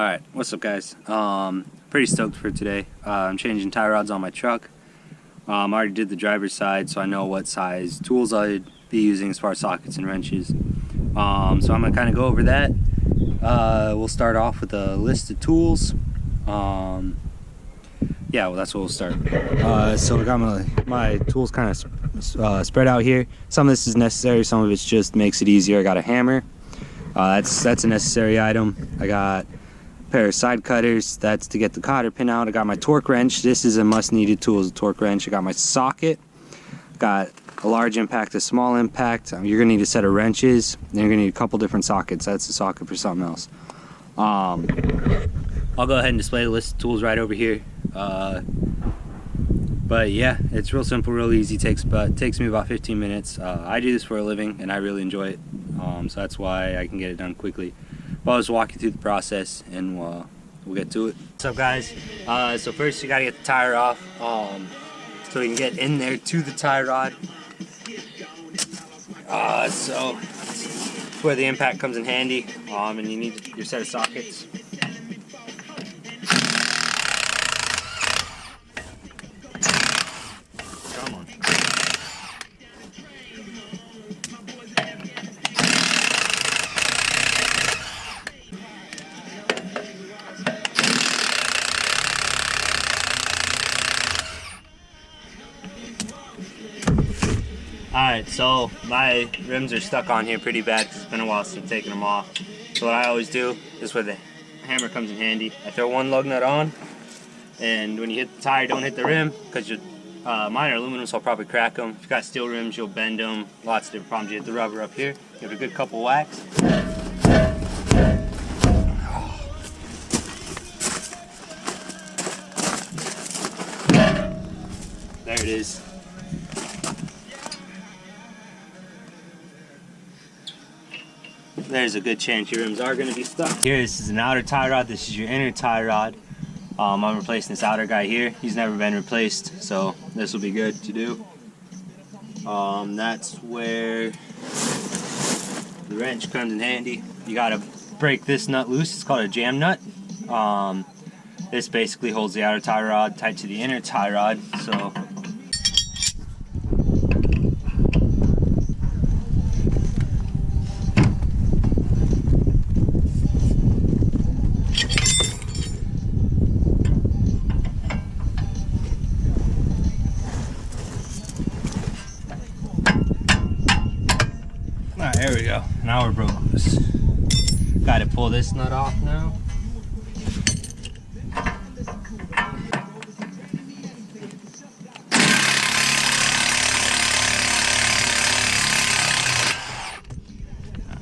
Alright, what's up guys? Pretty stoked for today. I'm changing tie rods on my truck. I already did the driver's side, so I know what size tools I'd be using as far as sockets and wrenches. So I'm going to kind of go over that. We'll start off with a list of tools. Yeah, well, that's what we'll start. So I got my tools kind of spread out here. Some of this is necessary, some of it just makes it easier. I got a hammer. That's a necessary item. I got pair of side cutters, that's to get the cotter pin out. I got my torque wrench. This is a must needed tool, is a torque wrench. I got my socket, got a large impact, a small impact. You're gonna need a set of wrenches, and you're gonna need a couple different sockets. That's a socket for something else. I'll go ahead and display the list of tools right over here. But yeah, it's real simple, real easy. Takes me about 15 minutes. I do this for a living and I really enjoy it, so that's why I can get it done quickly. I'll just walk you through the process and we'll get to it. What's up guys? So first you gotta get the tire off, so you can get in there to the tie rod. So that's where the impact comes in handy, and you need your set of sockets. Come on. Alright, so my rims are stuck on here pretty bad because it's been a while since I've taken them off. So what I always do is where the hammer comes in handy. I throw one lug nut on, and when you hit the tire, don't hit the rim because mine are aluminum, so I'll probably crack them. If you've got steel rims, you'll bend them. Lots of different problems. You hit the rubber up here. Give it a good couple whacks. There it is. There's a good chance your rims are going to be stuck. Here, this is an outer tie rod. This is your inner tie rod. I'm replacing this outer guy here. He's never been replaced, so this will be good to do. That's where the wrench comes in handy. You got to break this nut loose. It's called a jam nut. This basically holds the outer tie rod tight to the inner tie rod. So there we go. Now we're broke loose. Got to pull this nut off now.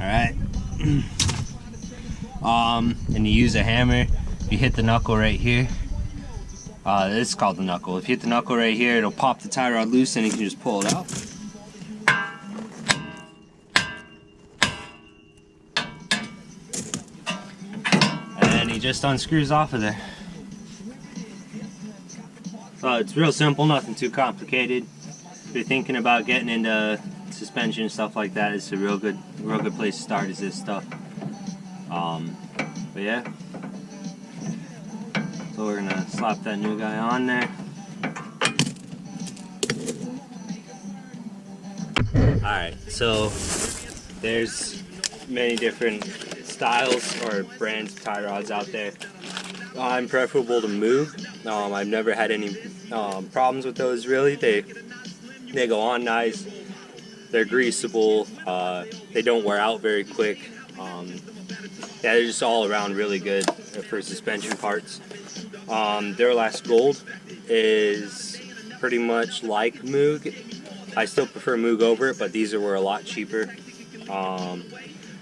Alright. And you use a hammer. You hit the knuckle right here. This is called the knuckle. If you hit the knuckle right here, it'll pop the tie rod loose and you can just pull it out. He just unscrews off of there. It's real simple, nothing too complicated. If you're thinking about getting into suspension and stuff like that, it's a real good place to start is this stuff. But yeah, so we're gonna slap that new guy on there. Alright, so there's many different styles or brands of tie rods out there. I'm preferable to Moog. I've never had any problems with those really. They go on nice. They're greasable. They don't wear out very quick. Yeah, they're just all around really good for suspension parts. Duralast Gold is pretty much like Moog. I still prefer Moog over it, but these were a lot cheaper.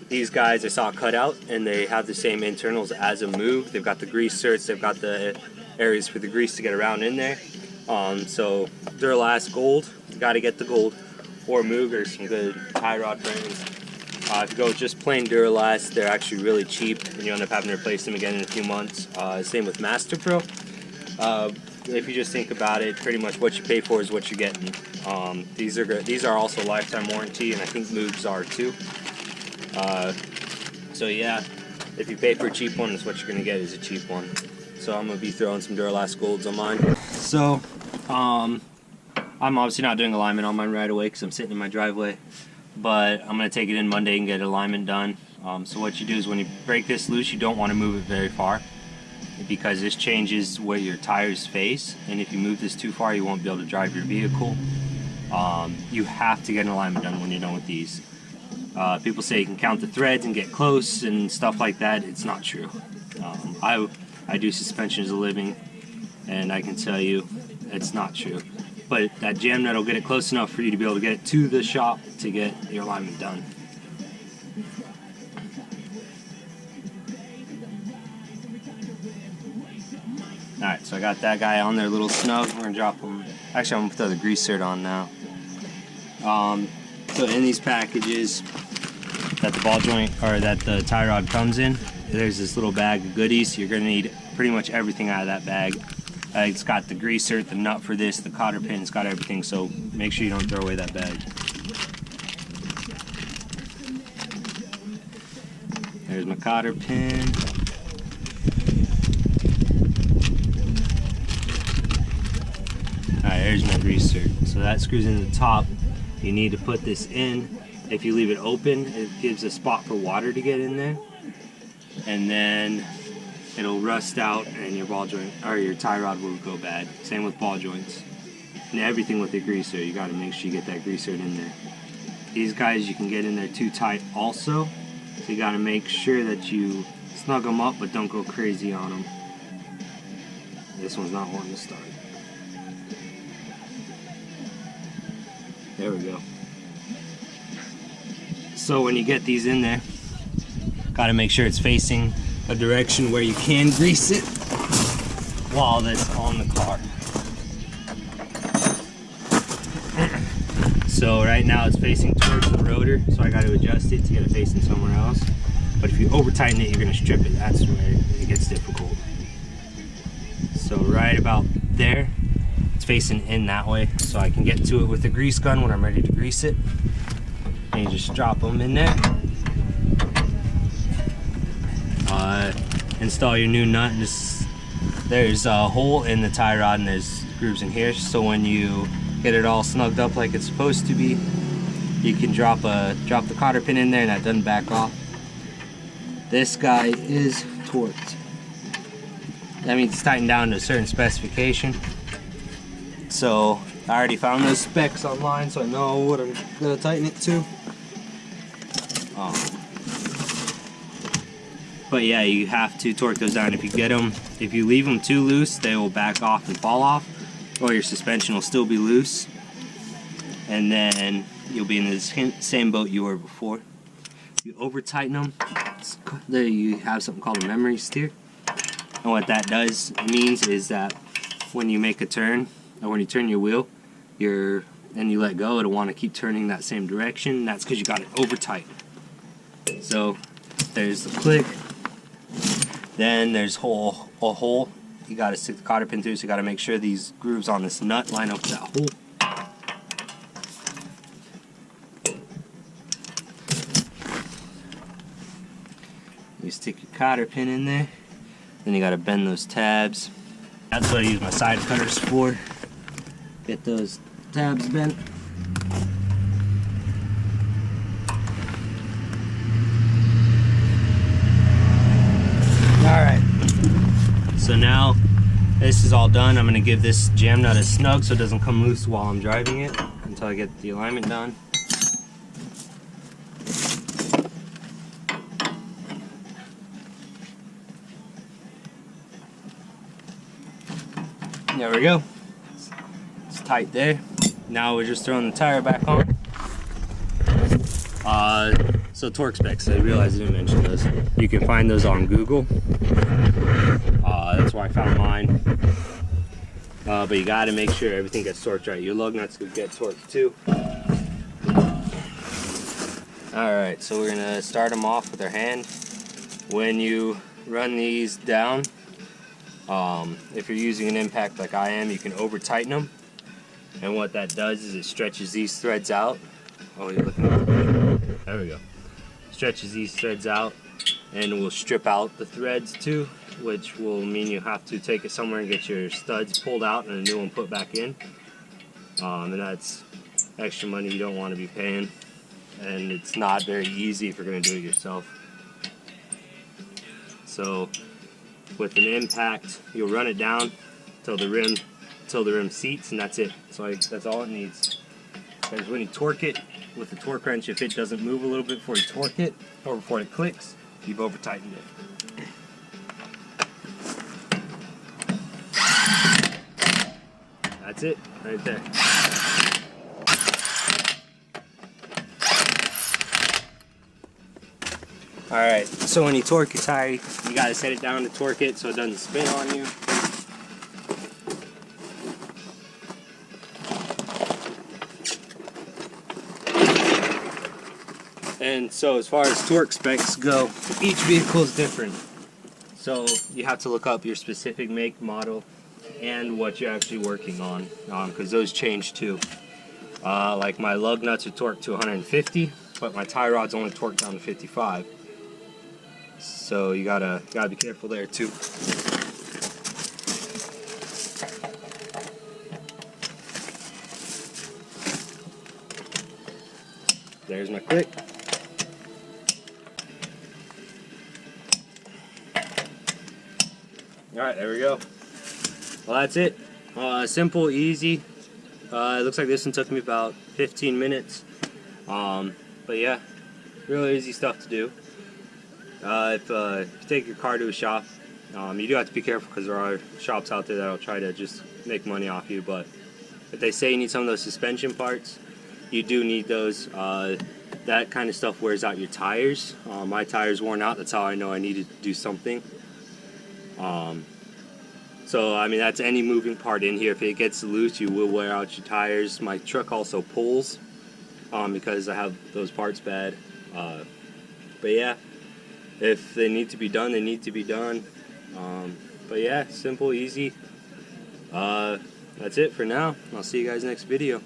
These guys I saw cut out and they have the same internals as a Moog. They've got the grease certs, they've got the areas for the grease to get around in there. So Duralast Gold, you gotta get the gold, or Moog are some good tie rod brands. If you go just plain Duralast, they're actually really cheap and you end up having to replace them again in a few months. Same with Master Pro. If you just think about it, pretty much what you pay for is what you're getting. These are good. These are also lifetime warranty, and I think Moogs are too. So yeah, If you pay for a cheap one, that's what you're gonna get, is a cheap one. So I'm gonna be throwing some Duralast Golds on mine. So, I'm obviously not doing alignment on mine right away because I'm sitting in my driveway. But I'm gonna take it in Monday and get alignment done. So what you do is when you break this loose, you don't want to move it very far, because this changes where your tires face, and if you move this too far, you won't be able to drive your vehicle. You have to get an alignment done when you're done with these. People say you can count the threads and get close and stuff like that. It's not true. I do suspension as a living, and I can tell you it's not true. But that jam nut will get it close enough for you to be able to get it to the shop to get your alignment done. Alright, so I got that guy on there a little snug. We're going to drop him. Actually, I'm going to put the grease cert on now. So in these packages that the ball joint, or that the tie rod comes in, there's this little bag of goodies. You're going to need pretty much everything out of that bag. It's got the grease cert, the nut for this, the cotter pin, it's got everything, so make sure you don't throw away that bag. There's my cotter pin. Alright, there's my grease cert. So that screws into the top. You need to put this in. If you leave it open, it gives a spot for water to get in there. And then it'll rust out and your ball joint, or your tie rod will go bad. Same with ball joints. And everything with the greaser, you gotta make sure you get that greaser in there. These guys you can get in there too tight also. So you gotta make sure that you snug them up, but don't go crazy on them. This one's not wanting to start. There we go. So when you get these in there, gotta make sure it's facing a direction where you can grease it while that's on the car. So right now it's facing towards the rotor, so I got to adjust it to get it facing somewhere else. But if you over tighten it, you're going to strip it. That's where it gets difficult. So right about there, it's facing in that way, so I can get to it with the grease gun when I'm ready to grease it. And you just drop them in there. Install your new nut, and just, there's a hole in the tie rod and there's grooves in here, so when you get it all snugged up like it's supposed to be, you can drop the cotter pin in there and that doesn't back off. This guy is torqued. That means it's tightened down to a certain specification. So I already found those specs online, so I know what I'm gonna tighten it to. But yeah, you have to torque those down. If you leave them too loose, they will back off and fall off, or your suspension will still be loose, and then you'll be in the same boat you were before. You over tighten them, you have something called a memory steer, and what that means is that when you make a turn, or when you turn your wheel, and you let go, it'll want to keep turning that same direction. That's because you got it over tight. So there's the click. Then there's a hole you got to stick the cotter pin through, so you got to make sure these grooves on this nut line up with that hole. You stick your cotter pin in there, then you got to bend those tabs. That's what I use my side cutters for. Get those tabs bent. Alright, so now this is all done. I'm going to give this jam nut a snug so it doesn't come loose while I'm driving it until I get the alignment done. There we go. It's tight there. Now we're just throwing the tire back on. So torque specs, I realized I didn't mention those. You can find those on Google. That's where I found mine. But you gotta make sure everything gets torqued right. Your lug nuts could get torqued too. Alright, so we're gonna start them off with our hand. When you run these down, if you're using an impact like I am, you can over tighten them. And what that does is it stretches these threads out. Oh, you're looking at the, there we go. Stretches these threads out, and we'll strip out the threads too, which will mean you have to take it somewhere and get your studs pulled out and a new one put back in. And that's extra money you don't want to be paying, and it's not very easy if you're going to do it yourself. So with an impact, you'll run it down till the rim seats, and that's it. So that's all it needs. Because when you torque it with the torque wrench, if it doesn't move a little bit before you torque it or before it clicks, you've over tightened it. That's it right there. Alright, so when you torque your tire, you gotta set it down to torque it so it doesn't spin on you. And so as far as torque specs go, each vehicle is different. So you have to look up your specific make, model, and what you're actually working on, because those change too. Like my lug nuts are torqued to 150, but my tie rod's only torqued down to 55. So you gotta be careful there too. There's my click. Alright, there we go. Well, that's it. Simple, easy. It looks like this one took me about 15 minutes. But yeah, really easy stuff to do. If you take your car to a shop, you do have to be careful because there are shops out there that'll try to just make money off you. But if they say you need some of those suspension parts, you do need those. That kind of stuff wears out your tires. My tires worn out. That's how I know I needed to do something. So I mean, that's any moving part in here. If it gets loose, you will wear out your tires. My truck also pulls because I have those parts bad. But yeah, if they need to be done, they need to be done. But yeah, simple, easy. That's it for now. I'll see you guys next video.